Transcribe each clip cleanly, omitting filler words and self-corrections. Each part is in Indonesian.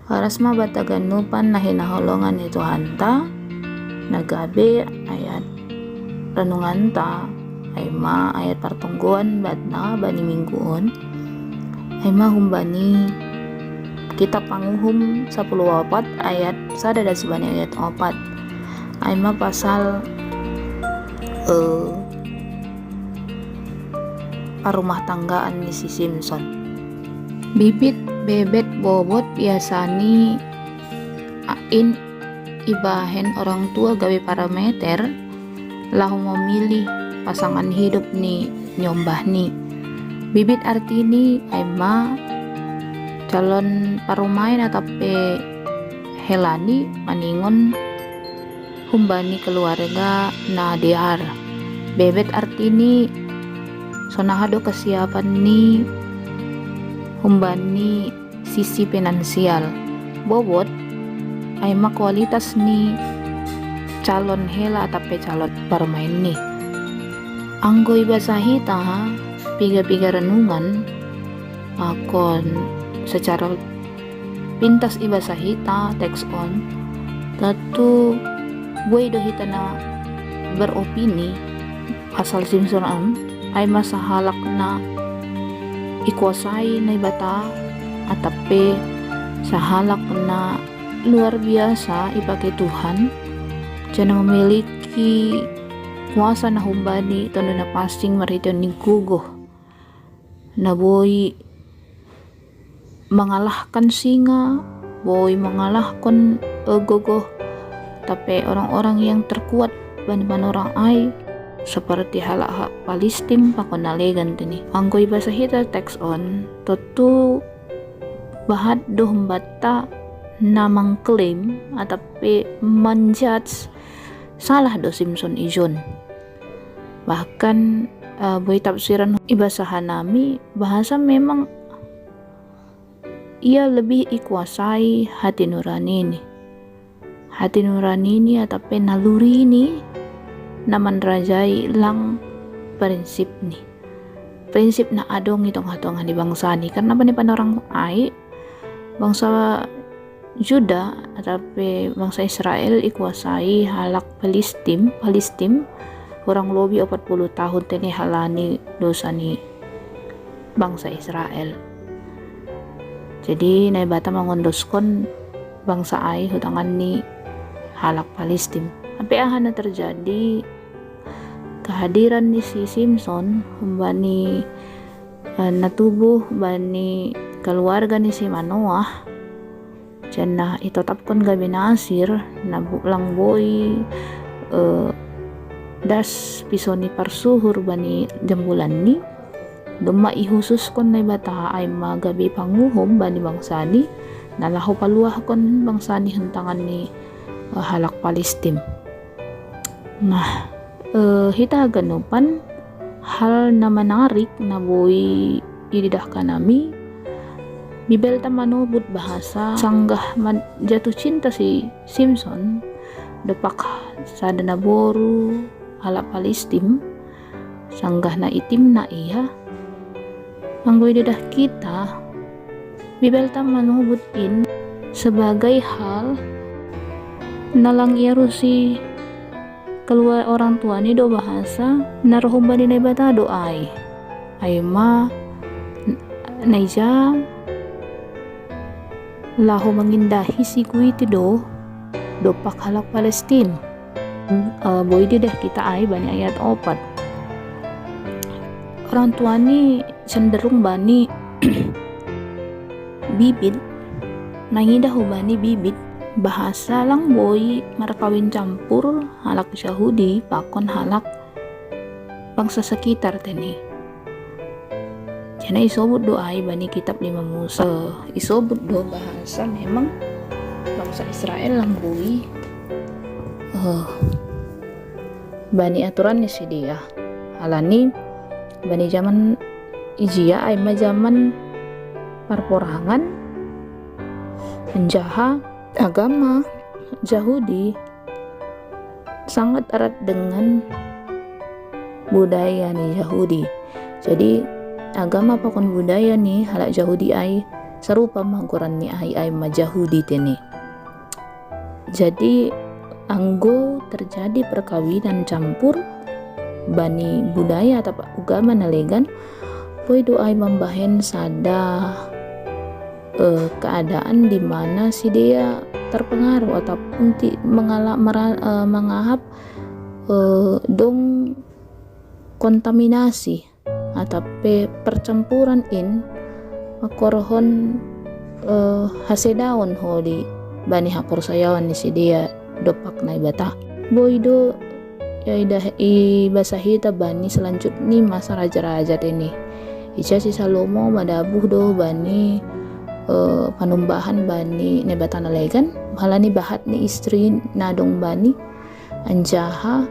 Harasma bataganupan na hinaholongan ni Tuhanta, nagabi ayat renunganta, ay ma ayat partungguan batna bani mingguon, ay ma humbani kitab panguhum 14 ayat sada dan sebani ayat 4, ay ma pasal parumah tanggaan ni si Simpson. Bibit bebet bobot biasani ain ibahen orang tua gawe parameter lahu memilih pasangan hidup ni nyombah ni. Bibit artini aima calon parumain atape helani maningon humbani keluarga na diar. Bebet artini sonahado kesiapan ni humbani sisi finansial. Bobot ay kualitas ni calon hela atape calon parmain ni. Anggoy basahita piga-piga renungan akon secara pintas ibasahita text on tatu buay dohita na beropini asal Simpson ay masahalak na ikuasai na ibata atape sahalak na luar biasa ipakai Tuhan jana memiliki kuasa na humbani tono na pasing marito ni gugoh na boy mengalahkan singa, boy mengalahkan gogoh tapi orang-orang yang terkuat ban orang ay seperti halak Palestin pakon nalegan tini. Anggoy basahita text on totu bahat doh bata na mengklaim atape menjudge salah do Simpson ijon. Bahkan boy tafsiran ibasahan nami bahasa memang ia lebih ikuasai hati nurani ini. Hati nurani ini atape naluri ini naman rajai lang prinsip ni. Prinsip na adong itong hatongan di bangsa ni. Karena pan orang ay bangsa Juda atape bangsa Israel ikuasai halak Palestin kurang lebih 40 tahun tini halani dosa ni bangsa Israel. Jadi naibata mengondoskon bangsa ay hutangan ni halak Palestin. Sampai ahana terjadi kehadiran ni si Simpson bani natubuh bani keluarga ni si Manoah jana itetapkan gabi nasir nabulang boy das pisoni parsuhur bani jambulan ni duma ihusus kon na bata ay magabi panguhom bani bangsani nalahu paluah kon bangsani hentangan ni halak Palestin. Nah, hita ganupan hal na menarik na boy ididahkan nami bibelta manubut bahasa sanggah jatuh cinta si Simpson depak sada na boru halak Palestin sanggah na itim na iya anggoy didah kita bibelta manubut in sebagai hal nalang iarusi keluar orang tua ni do bahasa narohumba di nebata do ay ma naija lahu mengindahi si kuiti do pak halak Palestin. Boy di deh kita ay bani ayat 4 orang tua ni cenderung bani bibit nangidah bani bibit bahasa lang boy marakawin campur halak Yahudi pakon halak bangsa sekitar teni. Jana isobut do ay bani kitab 5 Musa isobut do bahasa memang bangsa Israel lang boy bani aturan ni si dia halani bani zaman ijia ay zaman parporangan penjaha agama Yahudi sangat erat dengan budaya nih Yahudi. Jadi agama pakon budaya nih halak Yahudi ay serupa mangkuran ni ai majahudi tene. Jadi anggo terjadi perkawinan campur bani budaya atau agama nalegan poi doai membahen sada keadaan di mana si dia terpengaruh ataupun mengahap dong kontaminasi atau percampuran makorohon hasedaon holi bani hapor sayawan ni si dia dopak na ibata boydo ya i basahita bani selanjutnya masa raja-raja ini ica si Salomo madabuh do bani panumbahan bani nebatan legan halani bahat ni istri nadong bani anjaha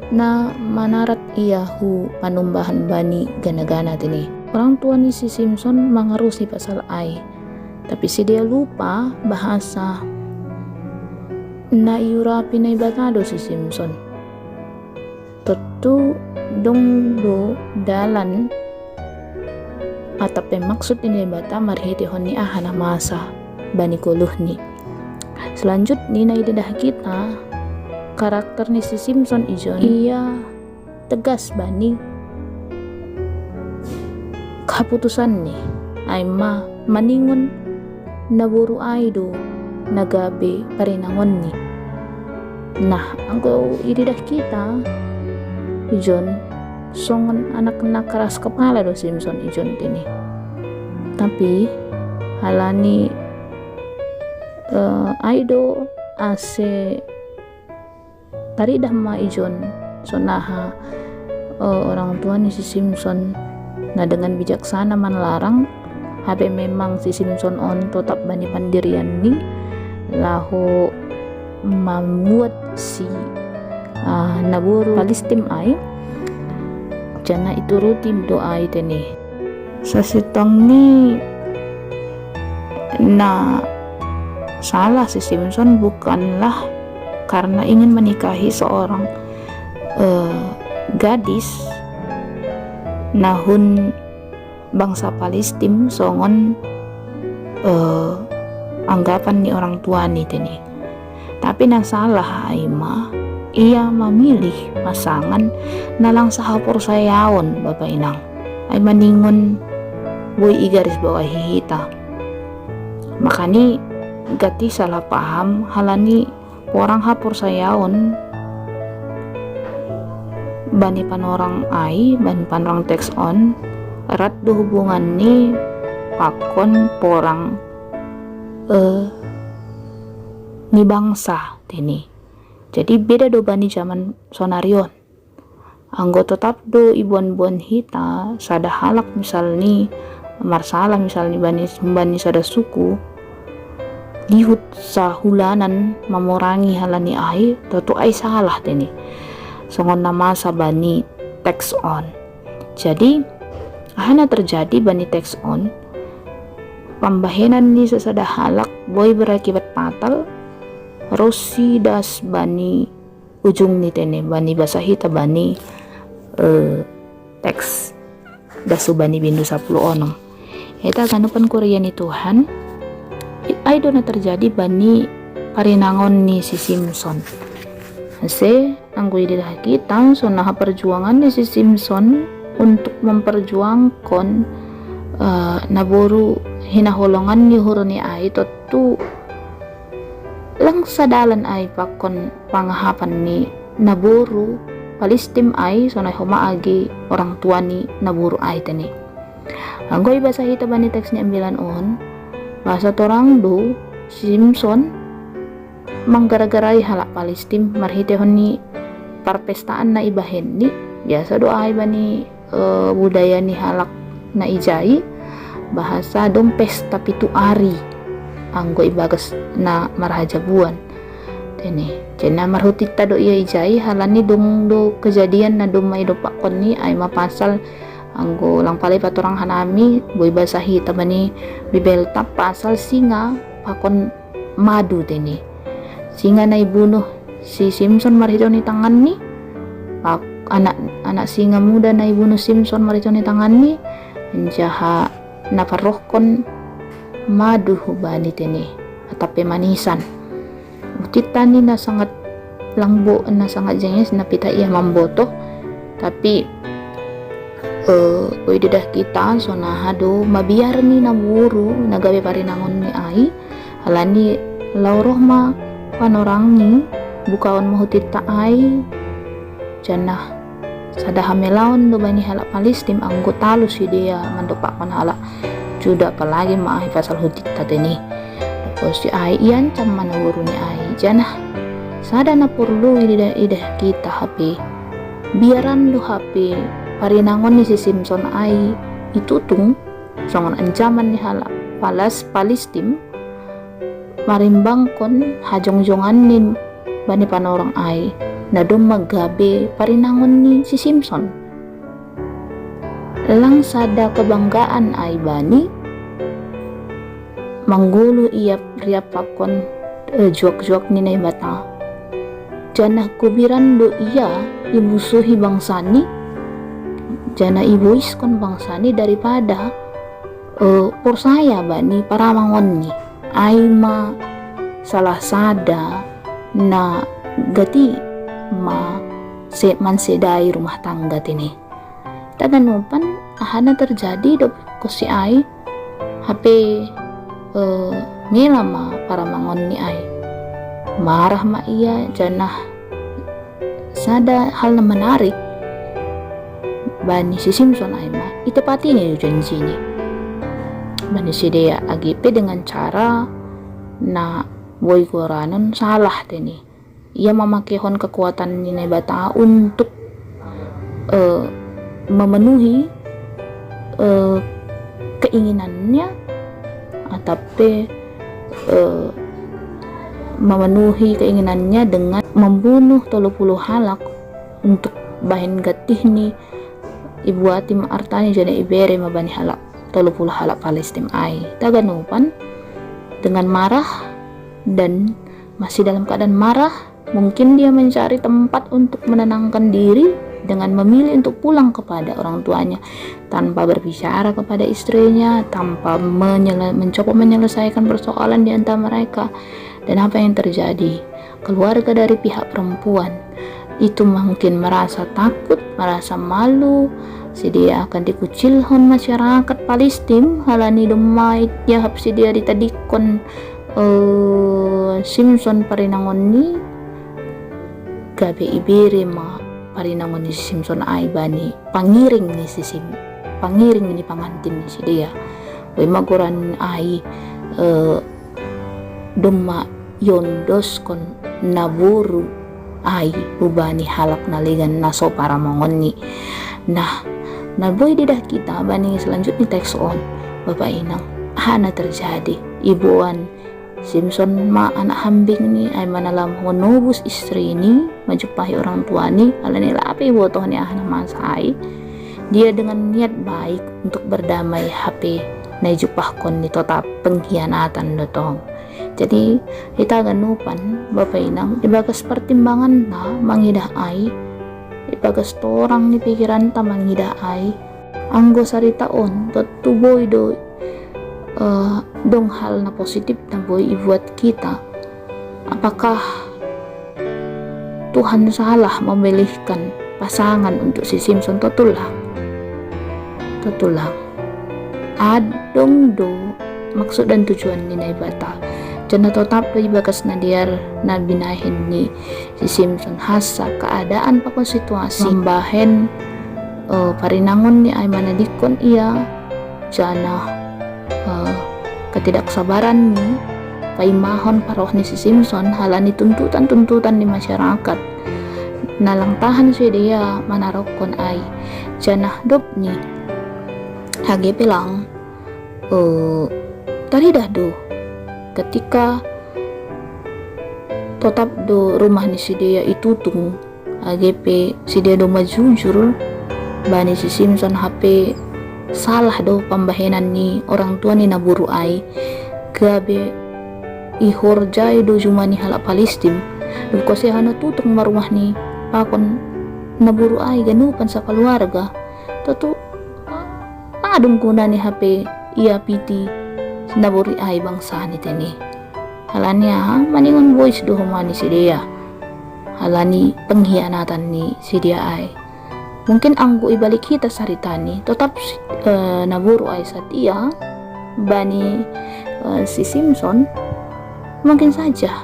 na manarat iyahu panumbahan bani gana-gana tini. Orang tua ni si Simpson mengarusi pasal ai, tapi si dia lupa bahasa na iurapi na ibatado si Simpson. Tentu dong do dalan atau maksud ini bata marhiti honi ahana masa bani koluh ni. Selanjutnya na idadah kita karakter ni si Simpson ijon ia tegas bani keputusan ni ay maningon naburu aido nagabe parinangon ni. Nah angko ididah kita ijon songon anak keras kepala do Simpson ijon tini, tapi halani aido ase taridah ma ijon sonaha orang tua ni si Simpson nah dengan bijaksana melarang habe memang si Simpson on tetap bani pandirian ni lahu membuat si naburu palistim ai jana itu rutin doa itu nih sasitong ni na salah si Simpson bukanlah karena ingin menikahi seorang gadis nahun bangsa Palestim songon anggapan ni orang tua ni tini, tapi na salah aima ia memilih pasangan nalang sahapor sayaon bapak inang ay maningon boy igaris bawah hihita makani gati salah paham halani orang hapor sayaon bani panorang ai bani panorang teks on erat do hubungan ni pakon porang ni bangsa tini. Jadi beda do bani zaman sonarion anggo tetap do ibuan-buan hita sada halak misalnya marsala misalnya bani sada suku lihut sahulanan memorangi halani ai tentu ai salah tini songon nama sabani text on. Jadi ahana terjadi bani text on pembahenan ni sesada halak boy berakibat fatal rosi das bani ujung ni tene bani basahita bani teks dasu bani bindu 10 onong eta kanupan Korea ni Tuhan ay do na terjadi bani parinangon ni si Simpson se anggo idilah kita so nah perjuangan ni si Simpson untuk memperjuangkan naboru hinaholongan ni huro ni ay tu lang sadalan ay pakon pangahapan ni naburu Palestim ay so na humaagi orang tua ni naburu ay tani anggo ibasa hita bani teks ni ambilan on bahasa torang do Simpson manggara-garai halak Palestim marhitehon ni parpestaan na ibahen ni biasa doa ay bani budaya ni halak na ijai bahasa dong pesta pitu ari anggo ibagas na marhajabuan tene cena marhutita do iya ijai halani dong do kejadian na dong may do pakon ni ay mapasal anggo lang palay paturang hanami boy basahi tabani bibelta pasal singa pakon madu tene singa na ibunuh si Simpson marhito ni tangan ni anak singa muda na ibunuh Simpson marhito ni tangan ni jaha naparohkon madu hubani tene atape manisan utitani na sangat langbo na sangat jengis na pita ia mamboto tapi pwede dah kita so na hado mabiar ni na buru nagabe parinangon ni ai halani lauroh ma panorang ni bukaon mahutita ai janah sada hamelaon do bani halak Palestim anggota lu si dia mandopak man halak juda apalagi ma ai pasal hutita teni terus si ai ian cam mana buru ni ai janah sada na perlu ida kita HP biaran lu HP parinangon ni si Simpson ai itutung songon ancaman ni halak Palestim marimbang kon hajong-jongan ni bani panorang ai na magabe parinangon ni si Simpson lang sada kebanggaan ai bani manggulu ia pria pakon juak-juak ni bata janah kubiran do ia ibusuhi bangsa ni jana ibuis kon bangsa ni daripada por saya bani para mangon ni ay ma salah sada na gati ma mansedai rumah tangga tini taganupan ahana terjadi do ko si ay HP ngela ma para mangon ni ay marah ma iya janah sada hal na menarik bani si Simpson ay ma itepati ni janji ni bani si dia AGP dengan cara na boy koranon salah tini ia memakaikan kekuatan ni bata untuk memenuhi keinginannya atape memenuhi keinginannya dengan membunuh 30 halak untuk bahin gatih ni ibu ati maartani jana ibere mabani halak 30 halak Palestim ai taganupan dengan marah dan masih dalam keadaan marah mungkin dia mencari tempat untuk menenangkan diri dengan memilih untuk pulang kepada orang tuanya tanpa berbicara kepada istrinya tanpa mencoba menyelesaikan persoalan di antara mereka. Dan apa yang terjadi? Keluarga dari pihak perempuan itu mungkin merasa takut, merasa malu, si dia akan dikucilkan masyarakat Palestim halani dumait ya hapsi dia ditadikon Simpson parinangon ni gabe ibere ma parinangon ni Simpson ay bani pangiring ni pangiring ni pangantin ni si dia way maguran ay dumma yondos kon naburu ay ubani halak naligan naso para mongon ni nah naboy didah kita bani selanjutnya text on bapak inang hana terjadi ibuan Simpson ma anak hambing ni ay manalam honobus istri ni majupahi orang tua ni alani lapi botoh ni ahna masai dia dengan niat baik untuk berdamai HP na jupahkon ni tota pengkhianatan dotong. Jadi kita ganupan bapak inang ibagas pertimbangan na mangidah ay ibagas torang ni pikiran ta mangidah ay anggo saritaon tuboy do dong hal na positif na boy ibuat kita apakah Tuhan salah memilihkan pasangan untuk si Simpson tutulang adong do maksud dan tujuan ni naibata jana tetap ibagas na diar na binahin ni si Simpson hasa keadaan pakon situasi membahen parinangon ni ay manadikon iya jana ketidaksabaran ni paimahon paroh ni si Simpson halani tuntutan di masyarakat nalang tahan si dia manarokon ay janah dop ni HGP lang tadi dah do ketika tetap do rumah ni si dia itutung HGP si dia do majujur bani si Simpson HP salah do pembahenan ni orang tua ni naburu ay gabe ihorjay do jumani halak Palestim duko siya hana tutung marumah ni pakon naburu ay ganupan sa keluarga tatu adong kuna ni HP iya piti naburi ai bangsa ni teni halania maningon boys do humani si dia halani pengkhianatan ni si dia ai. Mungkin anggo ibalik kita saritani tetap naburu ai Satya bani si Simpson, mungkin saja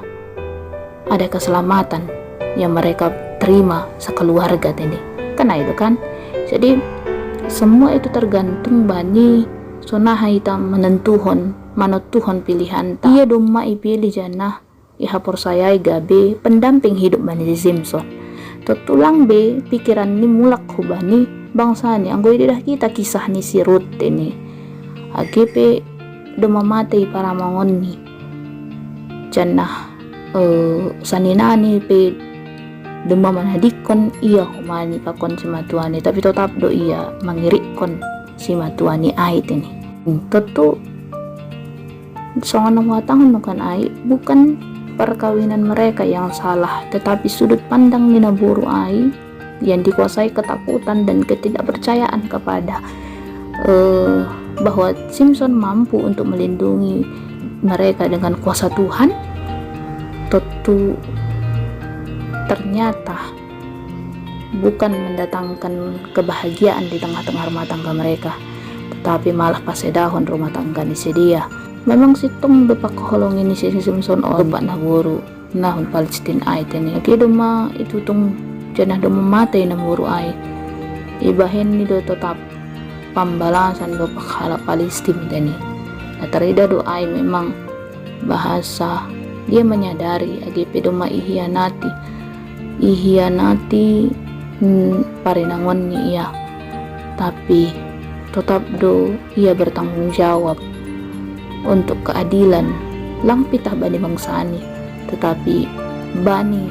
ada keselamatan yang mereka terima sekeluarga tadi karena itu kan. Jadi semua itu tergantung bani sonaha hitam menentuhon manotuhon pilihan ta. Ia doma ipilih jana ihapor saya gabe pendamping hidup bani si Simpson. Tulang be pikiran ni mulak hubani bangsa ni anggo idah kita kisah ni si Ruth ini agepe doma matei para mangon ni jannah saninani pe dema manadikon iya humani pakon si matuani tapi tetap do iya mangirikon si matuani ai ini tentu songan watang nukan ai bukan perkawinan mereka yang salah, tetapi sudut pandang ni naburu ai yang dikuasai ketakutan dan ketidakpercayaan kepada bahwa Simpson mampu untuk melindungi mereka dengan kuasa Tuhan. Tentu ternyata bukan mendatangkan kebahagiaan di tengah-tengah rumah tangga mereka, tetapi malah pasedahon rumah tangga ni sedia. Memang situng bepak holong ini si Simpson bepak naburu nahun Palestina ai teni oke doma itu tung janah doma mate naburu ai ibahen ni do tetap pembalasan bepak hala Palestina teni nah terida do ai memang bahasa dia menyadari agepe doma ihianati parinangon ni ia tapi tetap do ia bertanggung jawab untuk keadilan lang pitah bani bangsani tetapi bani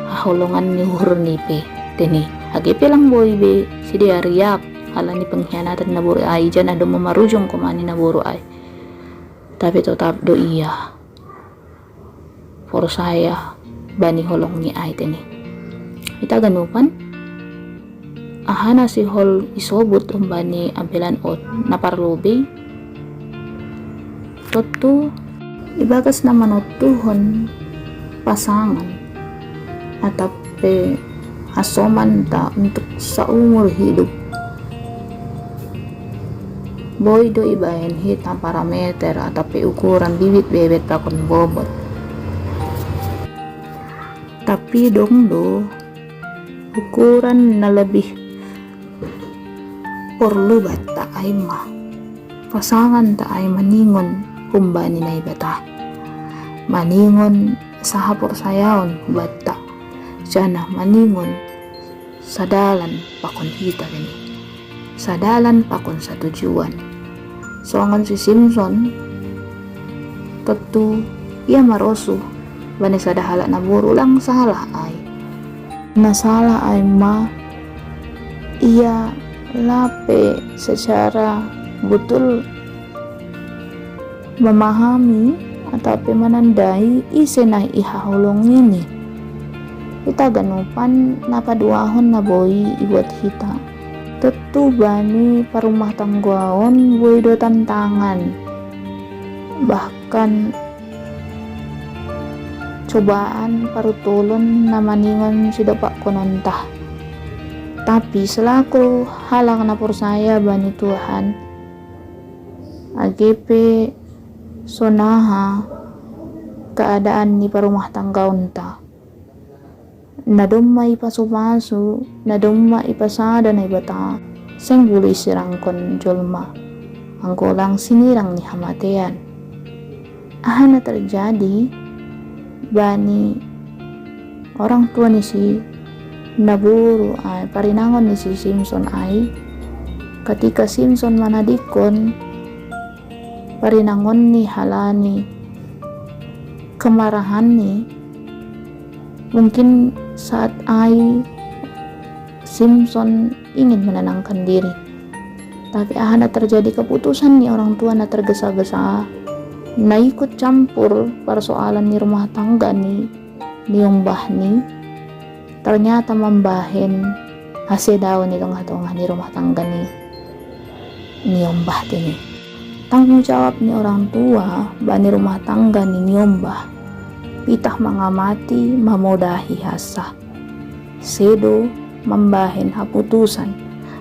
haholongan ni hurni pe teni agepe lang boy be sidia riak halani pengkhianatan naburu ai jana do mamarujung komani naburu ai tapi tetap do iya for saya bani holong ni ai teni kita ganupan ahana si hol isobut umbani ampilan ot naparlobe Toto ibagas na manotuhon pasangan atape asoman ta untuk sa umur hidup boy do ibahen hitang parameter atape ukuran bibit bebet pakon bobot tapi dong do ukuran na lebih perlu bata ay pasangan ta ay maningon kumbani na ibata maningon sa hapor sayaon bata jana maningon sadalan pakon hita gani sadalan pakon sa tujuan soangan si Simpson tentu ia marosu bani sadahala naburu lang salah ay nasalah ay ia lape secara betul memahami atau menandai isenah ihahulong ini kita ganupan napaduahon na boy ibuat kita tentu bani parumah tangguaon boy do tantangan bahkan cobaan parutulon na maningon si dapak konontah tapi selaku halang na saya bani Tuhan agepe sonaha keadaan ni parumah tangga unta nadumma ipasupasu nadumma ipasada na ibata seng buli sirangkon jolma angkolang sinirang ni hamatean ahana terjadi bani orang tua ni si naburu ay parinangon ni si Simpson ay ketika Simpson manadikon parinangon ni halani kemarahan ni mungkin saat ai Simpson ingin menenangkan diri tapi ahana terjadi keputusan ni orang tua na tergesa-gesa na ikut campur persoalan ni rumah tangga ni umbah ni ternyata membahen hasil daun ni tengah-tengah ni rumah tangga ni umbah ni Tanggung jawab ni orang tua bani rumah tangga ni nyombah pitah mengamati memodahi hasa sedo membahen haputusan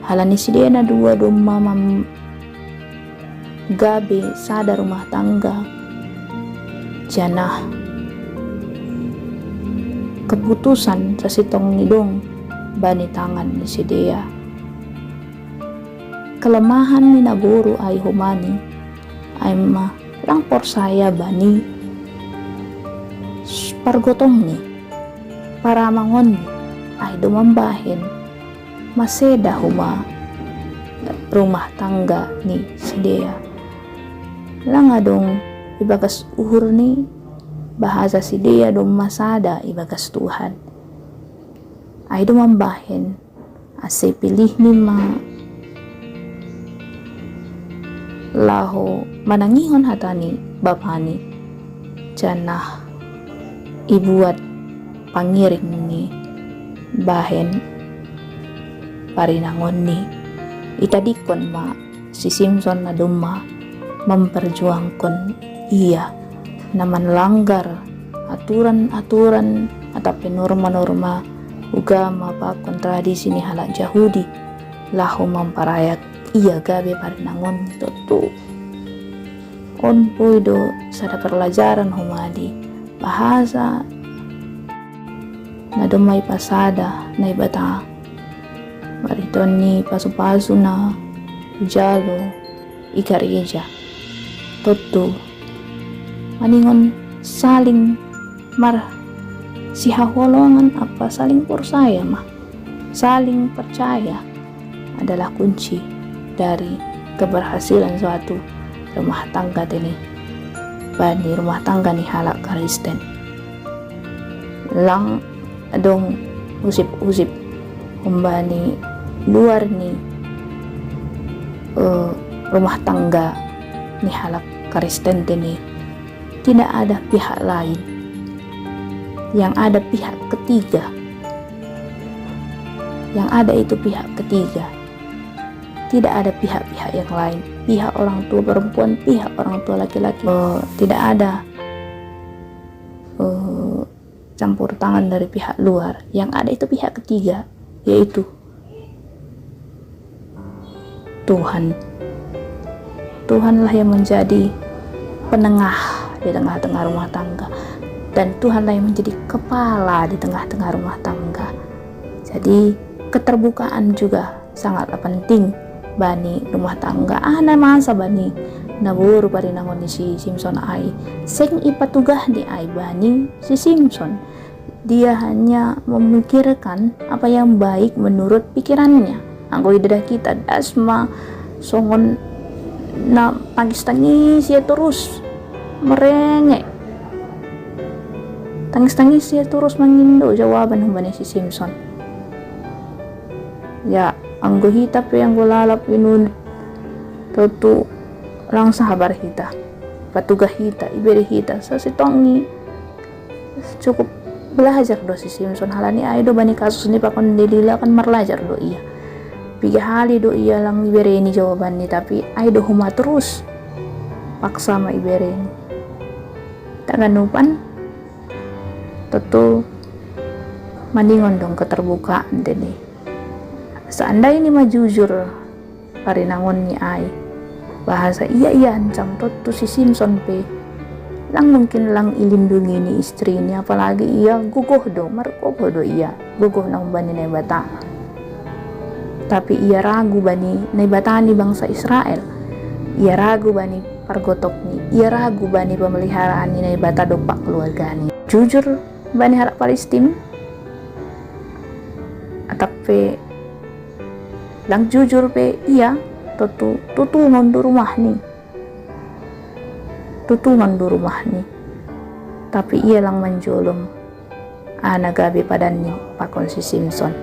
halani sidena dua doma gabe sada rumah tangga janah keputusan sasitong nidong bani tangan ni sidea. Kelemahan ni naburu ay humani ay langpor saya bani pargotong ni para mangon ni ay dumambahin maseda huma rumah tangga ni sidea langa dong ibagas uhur ni bahasa sidea dong masada ibagas Tuhan ay dumambahin ase pilih ni laho manangihon hatani bapani janah ibuat pangiring ni bahen parinangon ni itadikon si Simpson na duma memperjuangkan ia na manlanggar aturan-aturan atau norma-norma ugama pakon tradisi ni halak Yahudi laho memparayak iya gabe parinangon tutu on puido sada pelajaran humadi bahasa na dumay pasada na ibata mariton ni pasu-pasu na jalo ikareja tutu maningon saling si hahwalongan apa saling percaya saling percaya adalah kunci dari keberhasilan suatu rumah tangga ini bani rumah tangga ni halak Kristen lang adong usip-usip kumbani luar ni rumah tangga ni halak Kristen ini tidak ada pihak lain yang ada pihak ketiga yang ada itu pihak ketiga tidak ada pihak-pihak yang lain pihak orang tua perempuan pihak orang tua laki-laki tidak ada campur tangan dari pihak luar yang ada itu pihak ketiga yaitu Tuhanlah yang menjadi penengah di tengah-tengah rumah tangga dan Tuhanlah yang menjadi kepala di tengah-tengah rumah tangga. Jadi keterbukaan juga sangatlah penting bani rumah tangga ana masa bani naburu parinangon ni si Simpson ay sing ipatugah di ay bani si Simpson dia hanya memikirkan apa yang baik menurut pikirannya anggo idadah kita dasma songon na tangis-tangis ya terus merengek tangis-tangis ya terus mengindo jawaban bani si Simpson ya anggo hita pe anggo lalap inun tutu lang sahabar hita patugah hita iberi hita sa sitongi cukup belajar do si Simpson halani ay do bani kasus ni pakon delila kan marlajar do iya piga hali do iya lang iberi ini jawaban ni tapi ay do huma terus paksa ma iberi ini taganupan tutu mandingon dong keterbukaan deni seandainya ini mah jujur parinangon ni ay bahasa iya ancam tutu si Simpson pe lang mungkin lang ilindungi ni istrinya apalagi iya guguh do markobo do iya guguh nang bani na bata tapi ia ragu bani na bata ni bangsa Israel ia ragu bani pargotok ni ia ragu bani pemeliharaan ni na bata do pak keluarga ni jujur bani halak Palestina atape lang jujur pe iya tutungan do rumah ni tapi ia lang menjolom gabi padan ni pakon si Simpson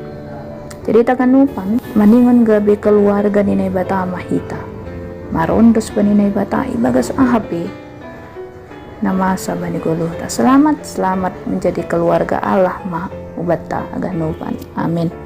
jadi takanupan maningon gabi keluarga ni bata mahita marondos ba ni bata ibagas ahapi namasa bani guluh selamat menjadi keluarga Allah ubata aganupan amin.